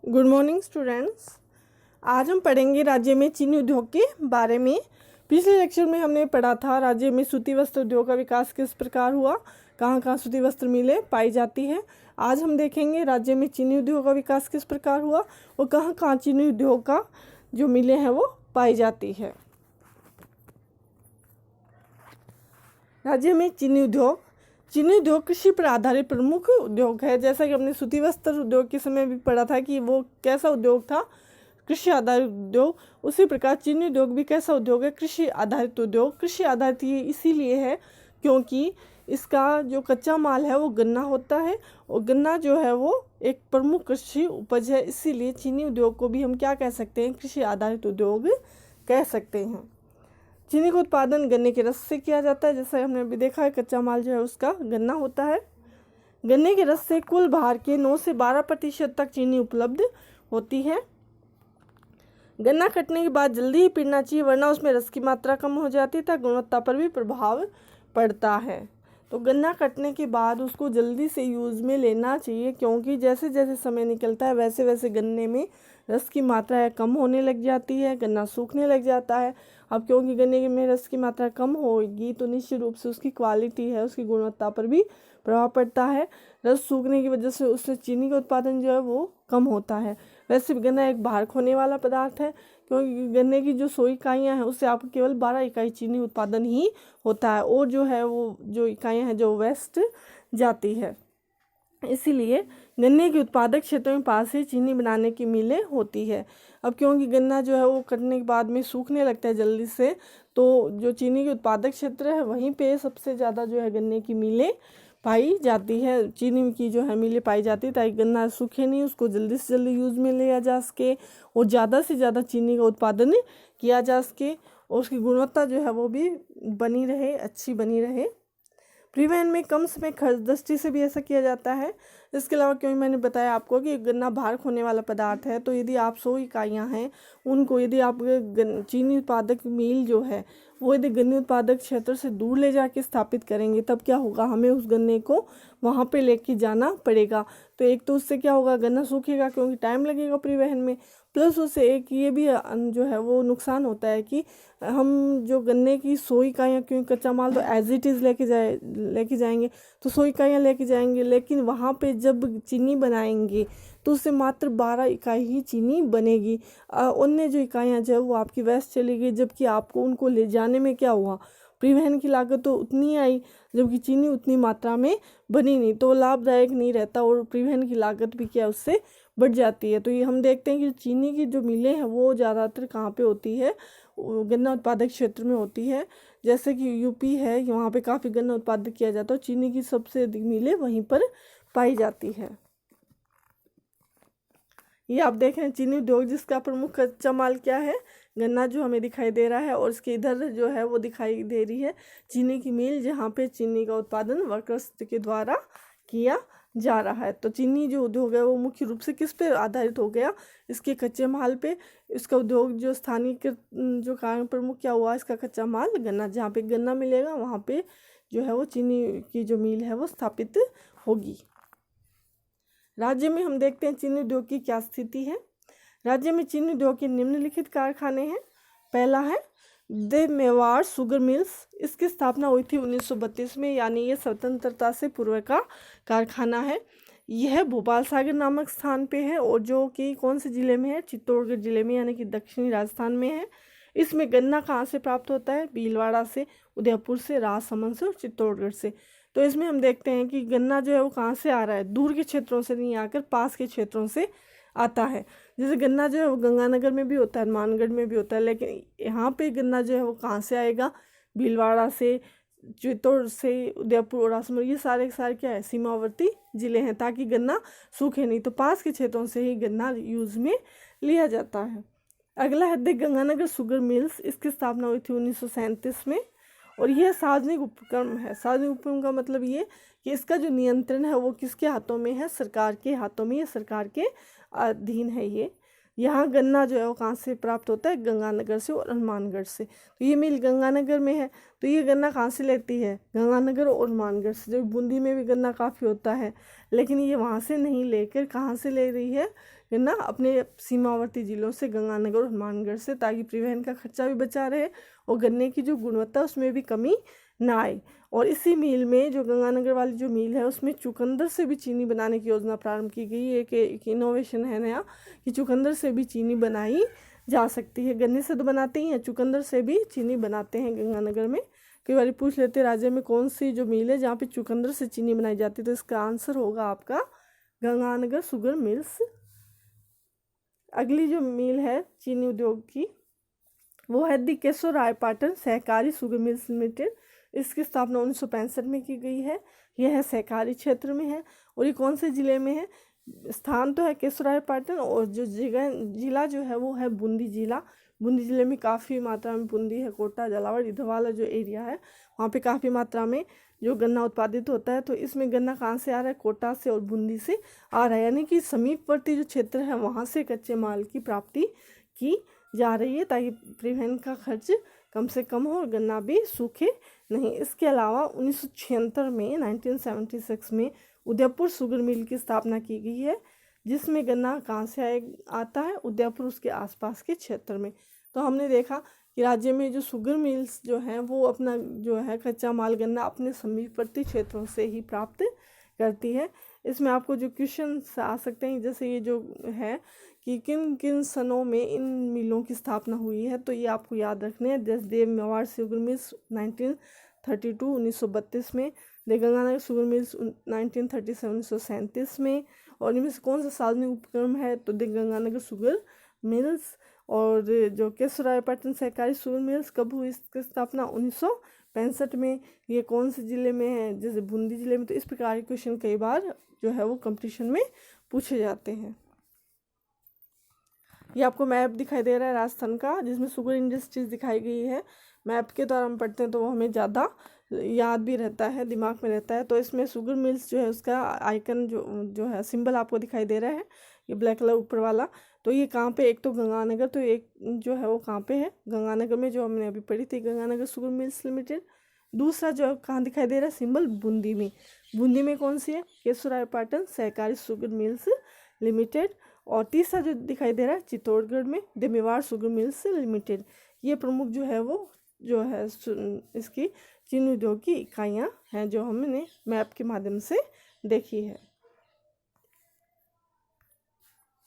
Good morning students. आज हम पढ़ेंगे राज्य में चीनी उद्योग के बारे में। पिछले लेक्चर में हमने पढ़ा था राज्य में सूती वस्त्र उद्योग का विकास किस प्रकार हुआ, कहाँ कहाँ सूती वस्त्र मिलें पाई जाती है। आज हम देखेंगे राज्य में चीनी उद्योग का विकास किस प्रकार हुआ और कहाँ कहाँ चीनी उद्योग का जो मिलें हैं वो पाई जाती है। राज्य में चीनी उद्योग कृषि पर आधारित प्रमुख उद्योग है। जैसा कि हमने सूती वस्त्र उद्योग के समय भी पढ़ा था कि वो कैसा उद्योग था, कृषि आधारित उद्योग। उसी प्रकार चीनी उद्योग भी कैसा उद्योग है, कृषि आधारित उद्योग। कृषि आधारित ये इसीलिए है क्योंकि इसका जो कच्चा माल है वो गन्ना होता है और गन्ना जो है वो एक प्रमुख कृषि उपज है। इसीलिए चीनी उद्योग को भी हम क्या कह सकते हैं, कृषि आधारित उद्योग कह सकते हैं। चीनी का उत्पादन गन्ने के रस से किया जाता है। जैसा हमने अभी देखा है, कच्चा माल जो है उसका गन्ना होता है। गन्ने के रस से कुल भार के 9 से 12% तक चीनी उपलब्ध होती है। गन्ना कटने के बाद जल्दी ही पीड़ना चाहिए, वरना उसमें रस की मात्रा कम हो जाती है तथा गुणवत्ता पर भी प्रभाव पड़ता है। तो गन्ना कटने के बाद उसको जल्दी से यूज़ में लेना चाहिए, क्योंकि जैसे जैसे समय निकलता है वैसे वैसे गन्ने में रस की मात्रा कम होने लग जाती है, गन्ना सूखने लग जाता है। अब क्योंकि गन्ने में रस की मात्रा कम होगी तो निश्चित रूप से उसकी क्वालिटी है, उसकी गुणवत्ता पर भी प्रभाव पड़ता है। रस सूखने की वजह से उससे चीनी का उत्पादन जो है वो कम होता है। वैसे भी गन्ना एक भार खोने वाला पदार्थ है, क्योंकि गन्ने की जो 100 इकाइयाँ हैं उससे आपको केवल 12 इकाई चीनी उत्पादन ही होता है और जो है वो जो इकाइयाँ हैं जो वेस्ट जाती है। इसीलिए गन्ने के उत्पादक क्षेत्रों में पास ही चीनी बनाने की मिलें होती है। अब क्योंकि गन्ना जो है वो कटने के बाद में सूखने लगता है जल्दी से, तो जो चीनी के उत्पादक क्षेत्र है वहीं पे सबसे ज़्यादा जो है गन्ने की मिलें पाई जाती है, चीनी की जो है मिलें पाई जाती है, ताकि गन्ना सूखे नहीं, उसको जल्दी से जल्दी यूज़ में लिया जा सके और ज़्यादा से ज़्यादा चीनी का उत्पादन किया जा सके और उसकी गुणवत्ता जो है वो भी बनी रहे, अच्छी बनी रहे। परिवहन में कम समय खर्च दृष्टि से भी ऐसा किया जाता है। इसके अलावा क्योंकि मैंने बताया आपको कि गन्ना भार खोने वाला पदार्थ है, तो यदि आप 100 इकाइयाँ हैं उनको यदि आप चीनी उत्पादक मिल जो है वो यदि गन्ने उत्पादक क्षेत्र से दूर ले जाके स्थापित करेंगे, तब क्या होगा, हमें उस गन्ने को वहाँ पे लेके जाना पड़ेगा। तो एक तो उससे क्या होगा, गन्ना सूखेगा क्योंकि टाइम लगेगा परिवहन में, प्लस उससे एक ये भी जो है वो नुकसान होता है कि हम जो गन्ने की 100 इकाइयाँ, क्योंकि कच्चा माल तो एज इट इज़ लेके जाएंगे तो 100 इकाइयाँ लेके जाएंगे, लेकिन वहाँ पे जब चीनी बनाएंगे तो उससे मात्र 12 इकाई ही चीनी बनेगी। अन्य जो इकाइयाँ जो है वो आपकी वेस्ट चली गई, जबकि आपको उनको ले जाने में क्या हुआ, परिवहन की लागत तो उतनी आई, जबकि चीनी उतनी मात्रा में बनी नहीं, तो लाभदायक नहीं रहता और परिवहन की लागत भी क्या उससे बढ़ जाती है। तो ये हम देखते हैं कि चीनी की जो मिलें हैं वो ज़्यादातर कहाँ पे होती है, गन्ना उत्पादक क्षेत्र में होती है। जैसे कि यूपी है, वहाँ पे काफ़ी गन्ना उत्पादन किया जाता है, चीनी की सबसे अधिक मिलें वहीं पर पाई जाती है। ये आप देख रहे हैं चीनी उद्योग, जिसका प्रमुख कच्चा माल क्या है, गन्ना जो हमें दिखाई दे रहा है, और इसके इधर जो है वो दिखाई दे रही है चीनी की मिल, जहाँ पे चीनी का उत्पादन वर्कर्स के द्वारा किया जा रहा है। तो चीनी जो उद्योग है वो मुख्य रूप से किस पे आधारित हो गया, इसके कच्चे माल पे। इसका उद्योग जो स्थानीय जो कारण प्रमुख क्या हुआ, इसका कच्चा माल गन्ना, जहाँ पे गन्ना मिलेगा वहाँ पे जो है वो चीनी की जो मिल है वो स्थापित होगी। राज्य में हम देखते हैं चीनी उद्योग की क्या स्थिति है। राज्य में चीनी उद्योग के निम्नलिखित कारखाने हैं। पहला है द मेवाड़ शुगर मिल्स। इसकी स्थापना हुई थी 1932 में, यानी ये स्वतंत्रता से पूर्व का कारखाना है। यह भोपाल सागर नामक स्थान पे है और जो कि कौन से ज़िले में है, चित्तौड़गढ़ ज़िले में, यानी कि दक्षिणी राजस्थान में है। इसमें गन्ना कहाँ से प्राप्त होता है, भीलवाड़ा से, उदयपुर से, राजसमंद से और चित्तौड़गढ़ से। तो इसमें हम देखते हैं कि गन्ना जो है वो कहाँ से आ रहा है, दूर के क्षेत्रों से नहीं आकर पास के क्षेत्रों से आता है। जैसे गन्ना जो है वो गंगानगर में भी होता है, हनुमानगढ़ में भी होता है, लेकिन यहाँ पे गन्ना जो है वो कहाँ से आएगा, भीलवाड़ा से, चित्तौड़ से, उदयपुर और राजसमंद, ये सारे क्या है, सीमावर्ती जिले हैं, ताकि गन्ना सूखे नहीं, तो पास के क्षेत्रों से ही गन्ना यूज़ में लिया जाता है। अगला है गंगानगर शुगर मिल्स। इसकी स्थापना हुई थी 1937 में और यह सार्वजनिक उपक्रम है। सार्वजनिक उपक्रम का मतलब ये कि इसका जो नियंत्रण है वो किसके हाथों में है, सरकार के हाथों में, ये सरकार के अधीन है ये। यहाँ गन्ना जो है वो कहाँ से प्राप्त होता है, गंगानगर से और हनुमानगढ़ से। तो ये मिल गंगानगर में है, तो ये गन्ना कहाँ से लेती है, गंगानगर और हनुमानगढ़ से। जो बूंदी में भी गन्ना काफ़ी होता है, लेकिन ये वहाँ से नहीं लेकर कहाँ से ले रही है गन्ना, अपने सीमावर्ती जिलों से, गंगानगर और हनुमानगढ़ से, ताकि परिवहन का खर्चा भी बचा रहे और गन्ने की जो गुणवत्ता उसमें भी कमी ना आए। और इसी मिल में, जो गंगानगर वाली जो मिल है, उसमें चुकंदर से भी चीनी बनाने की योजना प्रारंभ की गई। एक इनोवेशन है नया कि चुकंदर से भी चीनी बनाई जा सकती है। गन्ने से तो बनाते ही हैं, चुकंदर से भी चीनी बनाते हैं गंगानगर में। कई बार पूछ लेते हैं राज्य में कौन सी जो मिल है जहाँ पे चुकंदर से चीनी बनाई जाती है, तो इसका आंसर होगा आपका गंगानगर शुगर मिल्स। अगली जो मिल है चीनी उद्योग की, वो है दी केशोरायपाटन सहकारी शुगर मिल्स लिमिटेड। इसकी स्थापना 1965 में की गई है। यह सहकारी क्षेत्र में है और ये कौन से ज़िले में है, स्थान तो है केशोरायपाटन और जो जिला जो है वो है बूंदी जिला। बूंदी जिले में काफ़ी मात्रा में बूंदी है, कोटा, झालावाड़, इधर वाला जो एरिया है वहाँ पे काफ़ी मात्रा में जो गन्ना उत्पादित होता है। तो इसमें गन्ना कहाँ से आ रहा है, कोटा से और बूंदी से आ रहा है, यानी कि समीपवर्ती जो क्षेत्र है वहाँ से कच्चे माल की प्राप्ति की जा रही है, ताकि परिवहन का खर्च कम से कम हो और गन्ना भी सूखे नहीं। इसके अलावा 1976 में 1976 में उदयपुर शुगर मिल की स्थापना की गई है, जिसमें गन्ना कहाँ से आता है, उदयपुर उसके आसपास के क्षेत्र में। तो हमने देखा कि राज्य में जो शुगर मिल्स जो हैं वो अपना जो है कच्चा माल गन्ना अपने समीपवर्ती क्षेत्रों से ही प्राप्त करती है। इसमें आपको जो क्वेश्चन आ सकते हैं, जैसे ये जो है कि किन किन सनों में इन मिलों की स्थापना हुई है, तो ये आपको याद रखने हैं। जसदेव मेवाड़ शुगर मिल्स 1932 में, दे गंगानगर शुगर मिल्स 1937 में। और इनमें से कौन सा सार्वजनिक उपक्रम है, तो दे गंगानगर शुगर मिल्स। और जो केशोरायपाटन सहकारी शुगर मिल्स कब हुई इसकी स्थापना, 1965 में। ये कौन से ज़िले में है, जैसे बूंदी ज़िले में। तो इस प्रकार के क्वेश्चन कई बार जो है वो कंपटीशन में पूछे जाते हैं। ये आपको मैप दिखाई दे रहा है राजस्थान का, जिसमें शुगर इंडस्ट्रीज दिखाई गई है। मैप के द्वारा हम पढ़ते हैं तो वो हमें ज़्यादा याद भी रहता है, दिमाग में रहता है। तो इसमें शुगर मिल्स जो है उसका आइकन जो है सिंबल आपको दिखाई दे रहा है, ये ब्लैक कलर ऊपर वाला। तो ये कहाँ पे, एक तो गंगानगर, तो एक जो है वो कहाँ पे है, गंगानगर में, जो हमने अभी पढ़ी थी, गंगानगर शुगर मिल्स लिमिटेड। दूसरा जो कहाँ दिखाई दे रहा है सिंबल, बूंदी में। बूंदी में कौन सी है, केशोरायपाटन सहकारी शुगर मिल्स लिमिटेड। और तीसरा जो दिखाई दे रहा है चित्तौड़गढ़ में, the Mewar sugar mills limited. ये प्रमुख जो है वो जो है इसकी चीनी उद्योग की इकाइयाँ हैं, जो हमने मैप के माध्यम से देखी है।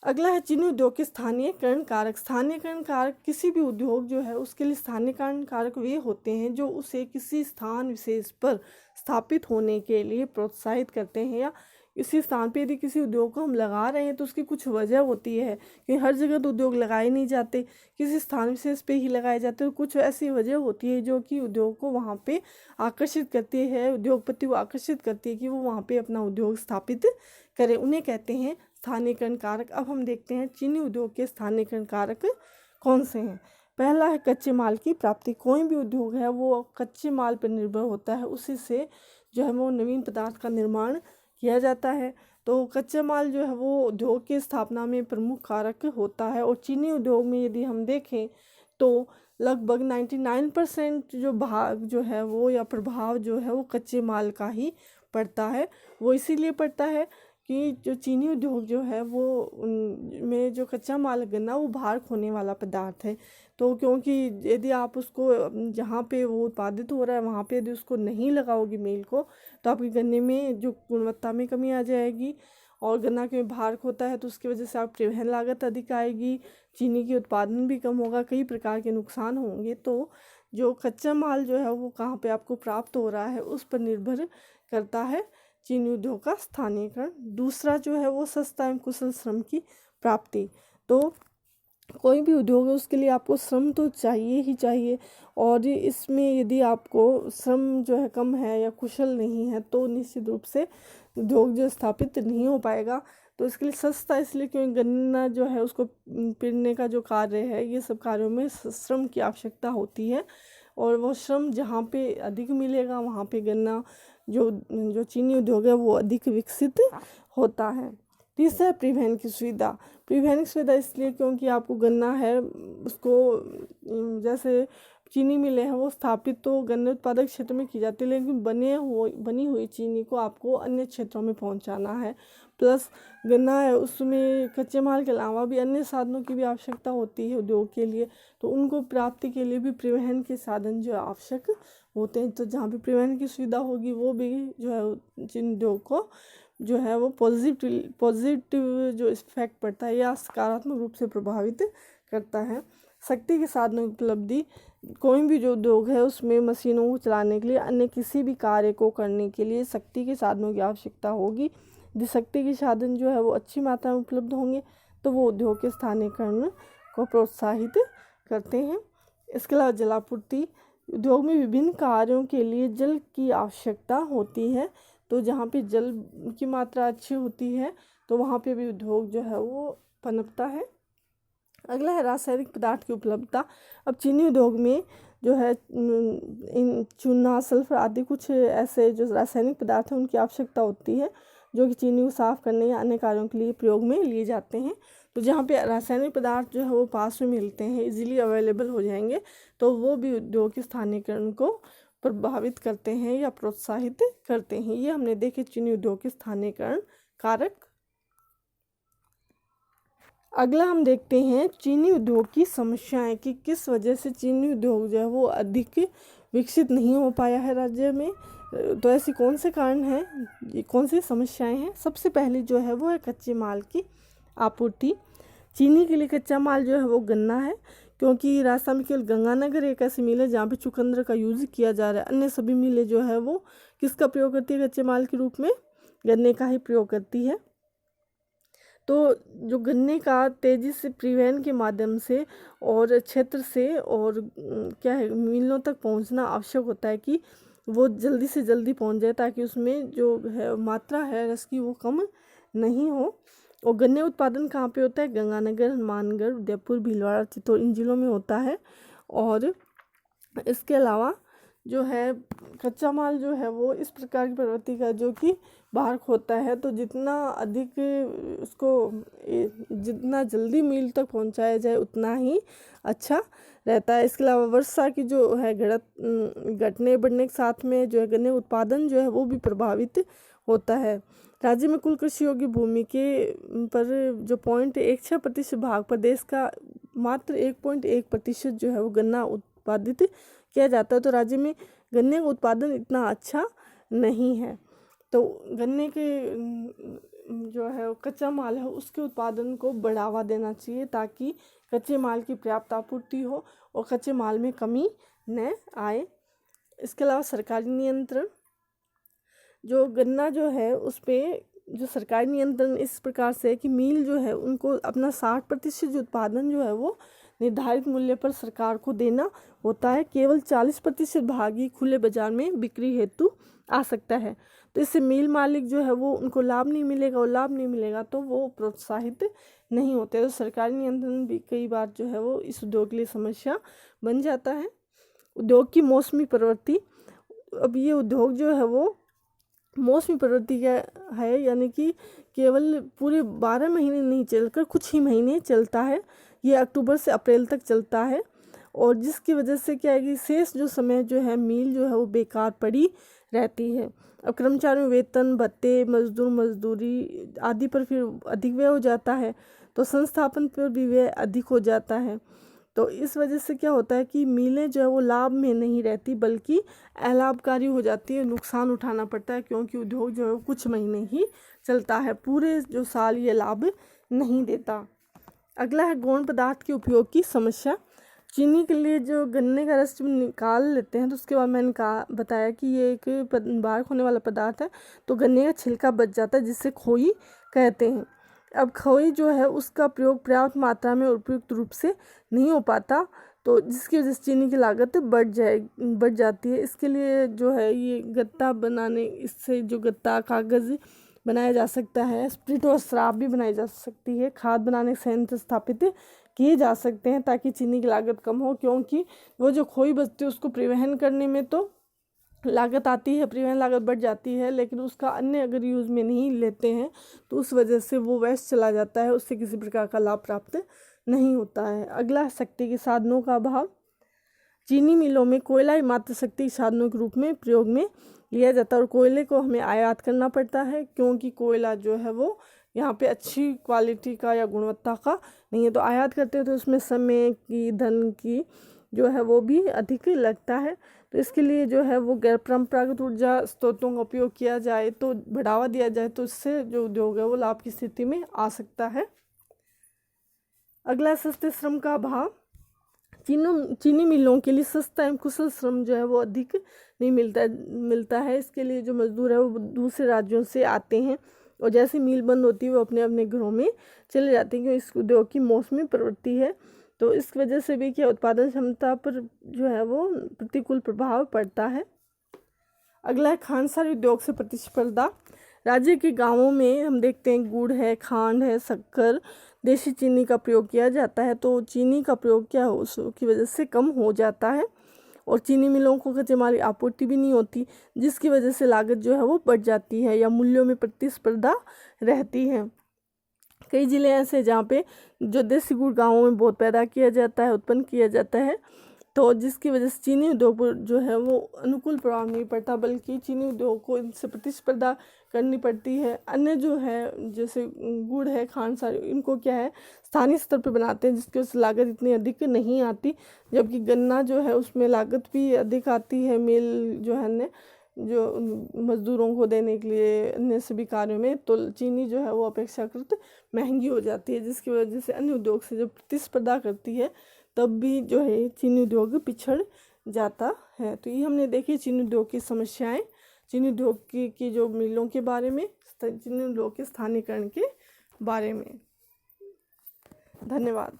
अगला है चीनी उद्योग के स्थानीयकरण कारक। स्थानीयकरण कारक, किसी भी उद्योग जो है उसके लिए स्थानीयकरण कारक वे होते हैं जो उसे किसी स्थान विशेष पर स्थापित होने के लिए प्रोत्साहित करते हैं, या इसी स्थान पे यदि किसी उद्योग को हम लगा रहे हैं तो उसकी कुछ वजह होती है कि हर जगह तो उद्योग लगाए नहीं जाते, किसी स्थान विशेष पे ही लगाए जाते हैं। कुछ ऐसी वजह होती है जो कि उद्योग को वहाँ पे आकर्षित करती है, उद्योगपति को आकर्षित करती है कि वो वहाँ पे अपना उद्योग स्थापित करें, उन्हें कहते हैं स्थानीयकरण कारक। अब हम देखते हैं चीनी उद्योग के स्थानीयकरण कारक कौन से हैं। पहला है कच्चे माल की प्राप्ति। कोई भी उद्योग है वो कच्चे माल पर निर्भर होता है, उसी से जो है वो नवीन पदार्थ का निर्माण किया जाता है। तो कच्चा माल जो है वो उद्योग की स्थापना में प्रमुख कारक होता है। और चीनी उद्योग में यदि हम देखें तो लगभग 99% जो भाग जो है वो, या प्रभाव जो है वो कच्चे माल का ही पड़ता है। वो इसीलिए पड़ता है कि जो चीनी उद्योग जो है वो में जो कच्चा माल गन्ना वो भार खोने वाला पदार्थ है। तो क्योंकि यदि आप उसको जहाँ पे वो उत्पादित हो रहा है वहाँ पे यदि उसको नहीं लगाओगी मील को, तो आपके गन्ने में जो गुणवत्ता में कमी आ जाएगी। और गन्ना क्योंकि भार होता है तो उसकी वजह से आप परिवहन लागत अधिक आएगी, चीनी की उत्पादन भी कम होगा, कई प्रकार के नुकसान होंगे। तो जो कच्चा माल जो है वो कहाँ पे आपको प्राप्त हो रहा है उस पर निर्भर करता है चीनी उद्योग का स्थानीयकरण। दूसरा जो है वो सस्ता एवं कुशल श्रम की प्राप्ति। तो कोई भी उद्योग है उसके लिए आपको श्रम तो चाहिए ही चाहिए, और इसमें यदि आपको श्रम जो है कम है या कुशल नहीं है तो निश्चित रूप से उद्योग जो स्थापित नहीं हो पाएगा। तो इसके लिए सस्ता इसलिए क्योंकि गन्ना जो है उसको पीड़ने का जो कार्य है, ये सब कार्यों में श्रम की आवश्यकता होती है। और वो श्रम जहाँ पे अधिक मिलेगा वहाँ पे गन्ना जो चीनी उद्योग है वो अधिक विकसित होता है। तीसरा है परिवहन की सुविधा। परिवहन की सुविधा इसलिए क्योंकि आपको गन्ना है उसको जैसे चीनी मिलें हैं वो स्थापित तो गन्ने उत्पादक क्षेत्र में की जाती है, लेकिन बनी हुई चीनी को आपको अन्य क्षेत्रों में पहुंचाना है। प्लस गन्ना है उसमें कच्चे माल के अलावा भी अन्य साधनों की भी आवश्यकता होती है उद्योग के लिए, तो उनको प्राप्ति के लिए भी परिवहन के साधन जो आवश्यक होते हैं। तो जहाँ पे परिवहन की सुविधा होगी वो भी जो है जिन उद्योग को जो है वो पॉजिटिव जो इफेक्ट पड़ता है या सकारात्मक रूप से प्रभावित करता है। शक्ति के साधनों की उपलब्धि, कोई भी जो उद्योग है उसमें मशीनों को चलाने के लिए अन्य किसी भी कार्य को करने के लिए शक्ति के साधनों की आवश्यकता होगी। यदि शक्ति के साधन जो है वो अच्छी मात्रा में उपलब्ध होंगे तो वो उद्योग के स्थानीयकरण को प्रोत्साहित करते हैं। इसके अलावा जलापूर्ति, उद्योग में विभिन्न कार्यों के लिए जल की आवश्यकता होती है, तो जहाँ पे जल की मात्रा अच्छी होती है तो वहाँ पे भी उद्योग जो है वो पनपता है। अगला है रासायनिक पदार्थ की उपलब्धता। अब चीनी उद्योग में जो है इन चूना, सल्फर आदि कुछ ऐसे जो रासायनिक पदार्थ हैं उनकी आवश्यकता होती है, जो कि चीनी को साफ करने या अन्य कार्यों के लिए प्रयोग में लिए जाते हैं। तो जहाँ पे रासायनिक पदार्थ जो है वो पास में मिलते हैं, इजीली अवेलेबल हो जाएंगे, तो वो भी उद्योग के स्थानीयकरण को प्रभावित करते हैं या प्रोत्साहित करते हैं। ये हमने देखे चीनी उद्योग के स्थानीयकरण कारक। अगला हम देखते हैं चीनी उद्योग की समस्याएं कि किस वजह से चीनी उद्योग जो है वो अधिक विकसित नहीं हो पाया है राज्य में। तो ऐसी कौन से कारण हैं, कौन सी समस्याएं हैं। सबसे पहली जो है वो है कच्चे माल की आपूर्ति। चीनी के लिए कच्चा माल जो है वो गन्ना है, क्योंकि राजस्थान में केवल गंगानगर एक ऐसी मिल है जहाँ पे चुकंदर का यूज़ किया जा रहा है। अन्य सभी मिलें जो है वो किसका प्रयोग करती है कच्चे माल के रूप में, गन्ने का ही प्रयोग करती है। तो जो गन्ने का तेज़ी से परिवहन के माध्यम से और क्षेत्र से और क्या है मिलों तक पहुंचना आवश्यक होता है कि वो जल्दी से जल्दी पहुंच जाए, ताकि उसमें जो है मात्रा है रस की वो कम नहीं हो। और गन्ने उत्पादन कहाँ पे होता है, गंगानगर, हनुमानगढ़, उदयपुर, भीलवाड़ा, चित्तौड़ इन जिलों में होता है। और इसके अलावा जो है कच्चा माल जो है वो इस प्रकार की प्रवृत्ति का जो कि बाहर होता है, तो जितना अधिक उसको जितना जल्दी मील तक पहुंचाया जाए उतना ही अच्छा रहता है। इसके अलावा वर्षा की जो है घटने बढ़ने के साथ में जो है गन्ने उत्पादन जो है वो भी प्रभावित होता है। राज्य में कुल कृषि योग्य भूमि के पर जो 0.16% भाग प्रदेश का मात्र 1.1% जो है वो गन्ना उत्पादित किया जाता है। तो राज्य में गन्ने का उत्पादन इतना अच्छा नहीं है, तो गन्ने के जो है कच्चा माल है उसके उत्पादन को बढ़ावा देना चाहिए, ताकि कच्चे माल की पर्याप्त आपूर्ति हो और कच्चे माल में कमी न आए। इसके अलावा सरकारी नियंत्रण, जो गन्ना जो है उस पर जो सरकारी नियंत्रण इस प्रकार से है कि मिल जो है उनको अपना 60% जो उत्पादन जो है वो निर्धारित मूल्य पर सरकार को देना होता है। केवल 40% भाग ही खुले बाजार में बिक्री हेतु आ सकता है। तो इससे मिल मालिक जो है वो उनको लाभ नहीं मिलेगा, और लाभ नहीं मिलेगा तो वो प्रोत्साहित नहीं होते। तो सरकारी नियंत्रण भी कई बार जो है वो इस उद्योग के लिए समस्या बन जाता है। उद्योग की मौसमी प्रवृत्ति, अब ये उद्योग जो है वो मौसमी प्रवृत्ति का है, यानी कि केवल पूरे 12 महीने नहीं चलकर कुछ ही महीने चलता है। ये अक्टूबर से अप्रैल तक चलता है, और जिसकी वजह से क्या है कि शेष जो समय जो है मिल जो है वो बेकार पड़ी रहती है। अब कर्मचारियों वेतन भत्ते, मजदूरी आदि पर फिर अधिक व्यय हो जाता है, तो संस्थापन पर भी व्यय अधिक हो जाता है। तो इस वजह से क्या होता है कि मिलें जो है वो लाभ में नहीं रहती बल्कि अलाभकारी हो जाती है, नुकसान उठाना पड़ता है, क्योंकि उद्योग जो है कुछ महीने ही चलता है, पूरे जो साल ये लाभ नहीं देता। अगला है गौण पदार्थ के उपयोग की समस्या। चीनी के लिए जो गन्ने का रस जब निकाल लेते हैं तो उसके बाद मैंने बताया कि ये एक बाहर होने वाला पदार्थ है, तो गन्ने का छिलका बच जाता है जिससे खोई कहते हैं। अब खोई जो है उसका प्रयोग पर्याप्त मात्रा में उपयुक्त रूप से नहीं हो पाता, तो जिसकी वजह से चीनी की लागत बढ़ जाती है। इसके लिए जो है ये गत्ता बनाने, इससे जो गत्ता कागज़ बनाया जा सकता है, स्प्रिट और शराब भी बनाई जा सकती है, खाद बनाने के संयंत्र स्थापित किए जा सकते हैं ताकि चीनी की लागत कम हो, क्योंकि वो जो खोई बचती है उसको परिवहन करने में तो लागत आती है, परिवहन लागत बढ़ जाती है, लेकिन उसका अन्य अगर यूज़ में नहीं लेते हैं तो उस वजह से वो वेस्ट चला जाता है, उससे किसी प्रकार का लाभ प्राप्त नहीं होता है। अगला, शक्ति के साधनों का अभाव। चीनी मिलों में कोयला ही मात्र शक्ति साधनों के रूप में प्रयोग में लिया जाता है और कोयले को हमें आयात करना पड़ता है, क्योंकि कोयला जो है वो यहाँ पे अच्छी क्वालिटी का या गुणवत्ता का नहीं है। तो आयात करते हैं तो उसमें समय की, धन की जो है वो भी अधिक लगता है। तो इसके लिए जो है वो गैर परंपरागत ऊर्जा स्रोतों का उपयोग किया जाए, तो बढ़ावा दिया जाए, तो इससे जो उद्योग है वो लाभ की स्थिति में आ सकता है। अगला, सस्ते श्रम का अभाव। चीनी मिलों के लिए सस्ता एवं कुशल श्रम जो है वो अधिक नहीं मिलता है। इसके लिए जो मजदूर है वो दूसरे राज्यों से आते हैं और जैसे मील बंद होती है वो अपने अपने घरों में चले जाते हैं, क्योंकि इस उद्योग की मौसमी प्रवृत्ति है। तो इस वजह से भी क्या उत्पादन क्षमता पर जो है वो प्रतिकूल प्रभाव पड़ता है। अगला है, खांडसारी उद्योग से प्रतिस्पर्धा। राज्य के गांवों में हम देखते हैं गुड़ है, खांड है, शक्कर, देशी चीनी का प्रयोग किया जाता है। तो चीनी का प्रयोग क्या हो उसकी वजह से कम हो जाता है और चीनी मिलों को कच्चे माल की आपूर्ति भी नहीं होती, जिसकी वजह से लागत जो है वो बढ़ जाती है या मूल्यों में प्रतिस्पर्धा रहती है। कई जिले ऐसे जहाँ पे जो देसी गुड़ गाँवों में बहुत पैदा किया जाता है, उत्पन्न किया जाता है, तो जिसकी वजह से चीनी उद्योग पर जो है वो अनुकूल प्रभाव नहीं पड़ता, बल्कि चीनी उद्योग को इनसे प्रतिस्पर्धा करनी पड़ती है। अन्य जो है जैसे गुड़ है, खांड सारी, इनको क्या है स्थानीय स्तर पर बनाते हैं, जिसकी वजह से लागत इतनी अधिक नहीं आती, जबकि गन्ना जो है उसमें लागत भी अधिक आती है। मेल जो है ने जो मजदूरों को देने के लिए अन्य सभी कार्यों में, तो चीनी जो है वो अपेक्षाकृत महंगी हो जाती है, जिसकी वजह से अन्य उद्योग से जब प्रतिस्पर्धा करती है तब भी जो है चीनी उद्योग पिछड़ जाता है। तो ये हमने देखी चीनी उद्योग की समस्याएं, चीनी उद्योग की जो मिलों के बारे में, चीनी उद्योग के स्थानीयकरण के बारे में। धन्यवाद।